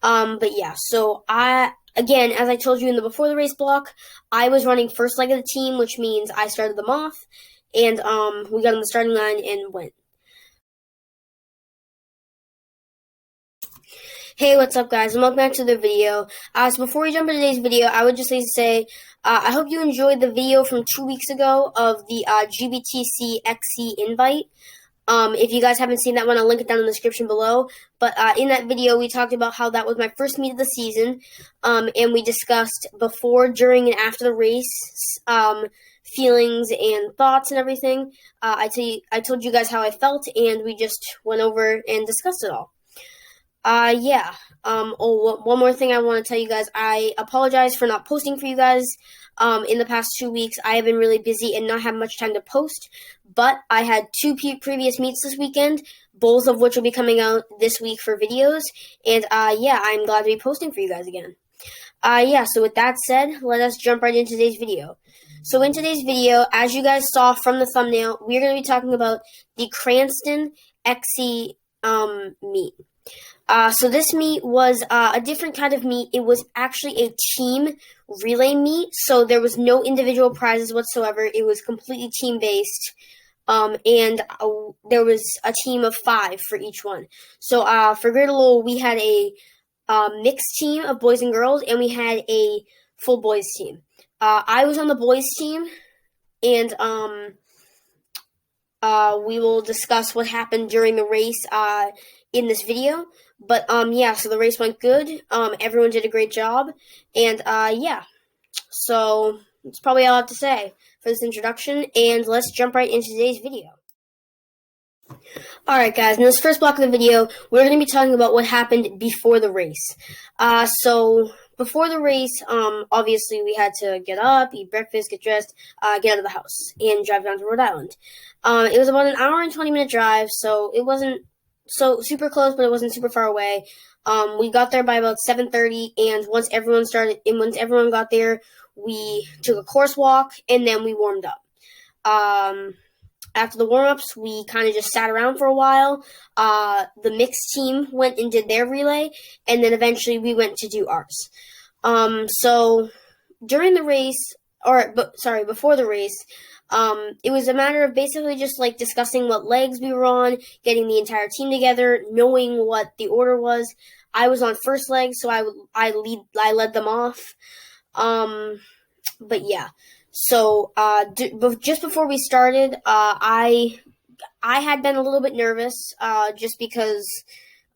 But yeah, so again, as I told you in the before the race block, I was running first leg of the team, which means I started them off, and we got on the starting line and went. Hey, what's up, guys? And welcome back to the video. So before we jump into today's video, I would just like to say, I hope you enjoyed the video from 2 weeks ago of the GBTC XC invite. If you guys haven't seen that one, I'll link it down in the description below. But in that video, we talked about how that was my first meet of the season, and we discussed before, during, and after the race feelings and thoughts and everything. I told you guys how I felt, and we just went over and discussed it all. Yeah. One more thing I want to tell you guys. I apologize for not posting for you guys in the past 2 weeks. I have been really busy and not had much time to post, but I had two previous meets this weekend, both of which will be coming out this week for videos, and yeah, I'm glad to be posting for you guys again. Yeah, so with that said, let us jump right into today's video. So in today's video, as you guys saw from the thumbnail, we're going to be talking about the Cranston XC meet. So this meet was a different kind of meet. It was actually a team relay meet, so there was no individual prizes whatsoever. It was completely team-based, and there was a team of 5 for each one. So for Greater Lowell, we had a mixed team of boys and girls, and we had a full boys team. I was on the boys team, and we will discuss what happened during the race in this video. But yeah, so the race went good. Everyone did a great job, and yeah, so that's probably all I have to say for this introduction, and let's jump right into today's video. Alright guys, in this first block of the video, we're going to be talking about what happened before the race. So before the race, obviously we had to get up, eat breakfast, get dressed, get out of the house, and drive down to Rhode Island. It was about an hour and 20-minute drive, so it wasn't so super close, but it wasn't super far away. We got there by about 7:30, and once everyone got there, we took a course walk, and then we warmed up. After the warm-ups, we kind of just sat around for a while. The mixed team went and did their relay, and then eventually we went to do ours. So during the race, before the race, it was a matter of basically just like discussing what legs we were on, getting the entire team together, knowing what the order was. I was on first leg, so I led them off. But yeah, so just before we started, I had been a little bit nervous, just because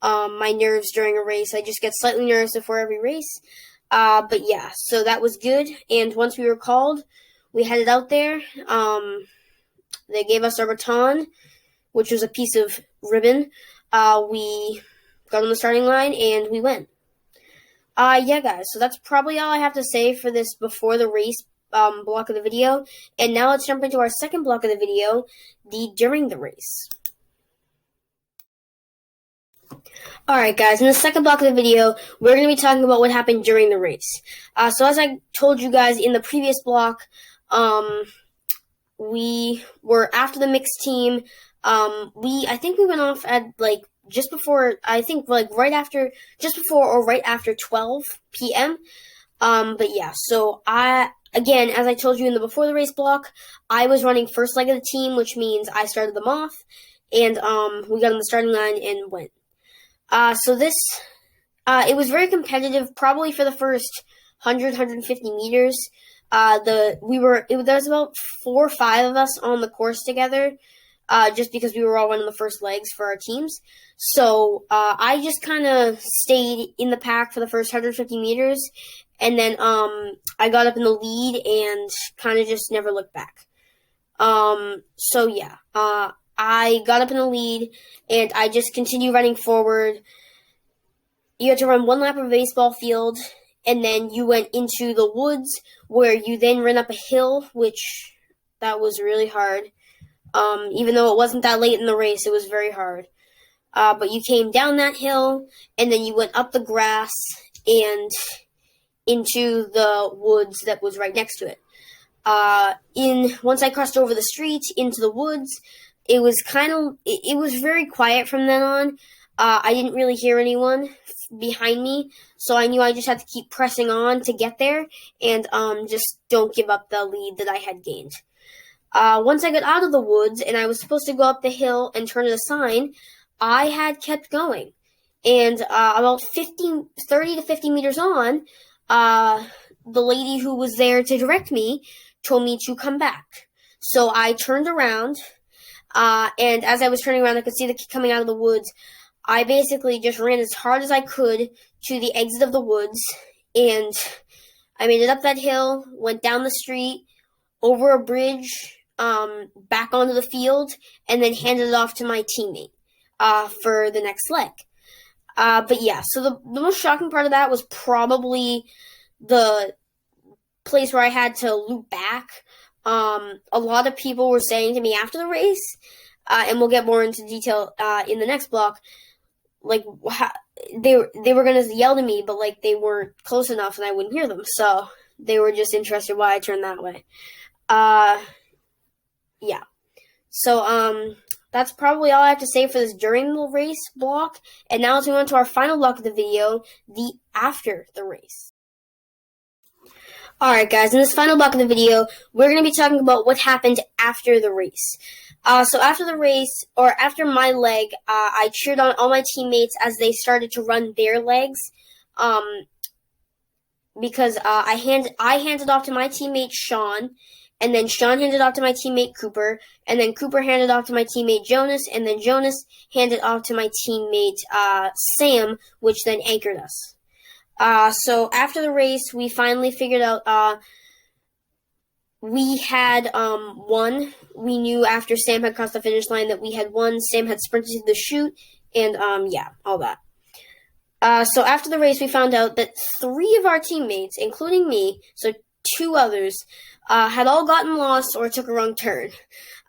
my nerves during a race. I just get slightly nervous before every race. But yeah, so that was good. And once we were called, we headed out there. They gave us our baton, which was a piece of ribbon. We got on the starting line, and we went. Yeah, guys, so that's probably all I have to say for this before the race block of the video. And now let's jump into our second block of the video, the during the race. Alright guys, in the second block of the video, we're going to be talking about what happened during the race. So as I told you guys in the previous block, we were after the mixed team. I think we went off at like just before, I think like just before or right after 12 p.m. But yeah, so again, as I told you in the before the race block, I was running first leg of the team, which means I started them off, and we got on the starting line and went. So this, it was very competitive, probably for the first 150 meters. There was about 4 or 5 of us on the course together, just because we were all running the first legs for our teams. So, I just kind of stayed in the pack for the first 150 meters, and then, I got up in the lead and kind of just never looked back. So yeah, I got up in the lead, and I just continued running forward. You had to run 1 lap of a baseball field, and then you went into the woods, where you then ran up a hill, which that was really hard. Even though it wasn't that late in the race, it was very hard. But you came down that hill, and then you went up the grass and into the woods that was right next to it. Once I crossed over the street into the woods, it was very quiet from then on. I didn't really hear anyone behind me, so I knew I just had to keep pressing on to get there and just don't give up the lead that I had gained. Once I got out of the woods and I was supposed to go up the hill and turn at a sign, I had kept going. And about 30 to 50 meters on, the lady who was there to direct me told me to come back. So I turned around, and as I was turning around, I could see the kid coming out of the woods. I basically just ran as hard as I could to the exit of the woods, and I made it up that hill, went down the street, over a bridge, back onto the field, and then handed it off to my teammate for the next leg. But yeah, so the most shocking part of that was probably the place where I had to loop back. A lot of people were saying to me after the race, and we'll get more into detail in the next block, like they were going to yell to me, but like they weren't close enough and I wouldn't hear them. So they were just interested why I turned that way. Yeah. So that's probably all I have to say for this during the race block. And now let's move on to our final block of the video, the after the race. Alright guys, in this final block of the video, we're going to be talking about what happened after the race. So after the race, or after my leg, I cheered on all my teammates as they started to run their legs, because I handed off to my teammate Sean, and then Sean handed off to my teammate Cooper, and then Cooper handed off to my teammate Jonas, and then Jonas handed off to my teammate Sam, which then anchored us. So after the race, we finally figured out we had won. We knew after Sam had crossed the finish line that we had won. Sam had sprinted to the chute, and yeah, all that. So after the race, we found out that 3 of our teammates, including me, so 2 others, had all gotten lost or took a wrong turn.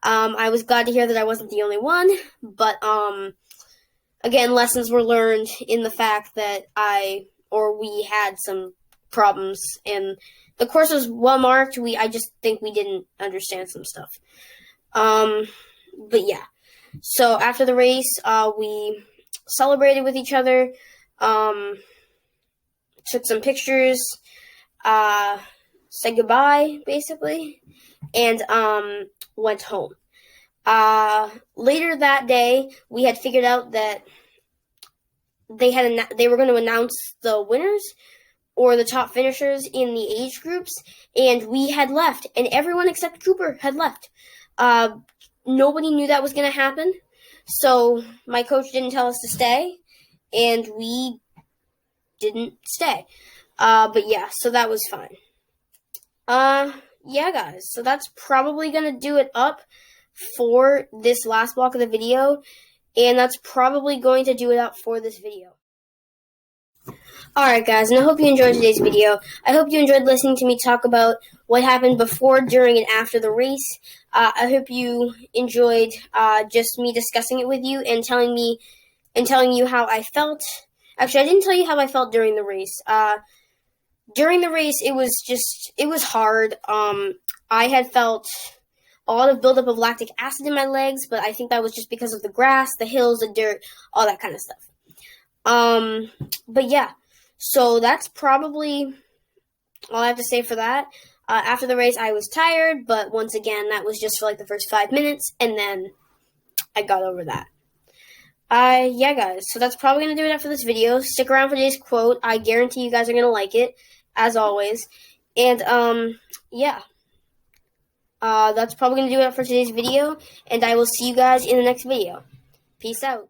I was glad to hear that I wasn't the only one, but again, lessons were learned in the fact that we had some problems, and the course was well marked. I just think we didn't understand some stuff. But yeah, so after the race, we celebrated with each other, took some pictures, said goodbye, basically, and went home. Later that day, we had figured out that they were going to announce the winners or the top finishers in the age groups, and we had left, and everyone except Cooper had left. Nobody knew that was going to happen, so my coach didn't tell us to stay, and we didn't stay. But yeah, so that was fine. Yeah, guys, so that's probably going to do it up for this last block of the video, and that's probably going to do it up for this video. Alright guys, and I hope you enjoyed today's video. I hope you enjoyed listening to me talk about what happened before, during, and after the race. I hope you enjoyed just me discussing it with you and telling you how I felt. Actually, I didn't tell you how I felt during the race. During the race, it was hard. I had felt a lot of buildup of lactic acid in my legs, but I think that was just because of the grass, the hills, the dirt, all that kind of stuff. But yeah, so that's probably all I have to say for that. After the race, I was tired, but once again, that was just for like the first 5 minutes, and then I got over that. Yeah, guys, so that's probably going to do it for this video. Stick around for today's quote. I guarantee you guys are going to like it, as always. And, yeah. That's probably going to do it for today's video, and I will see you guys in the next video. Peace out.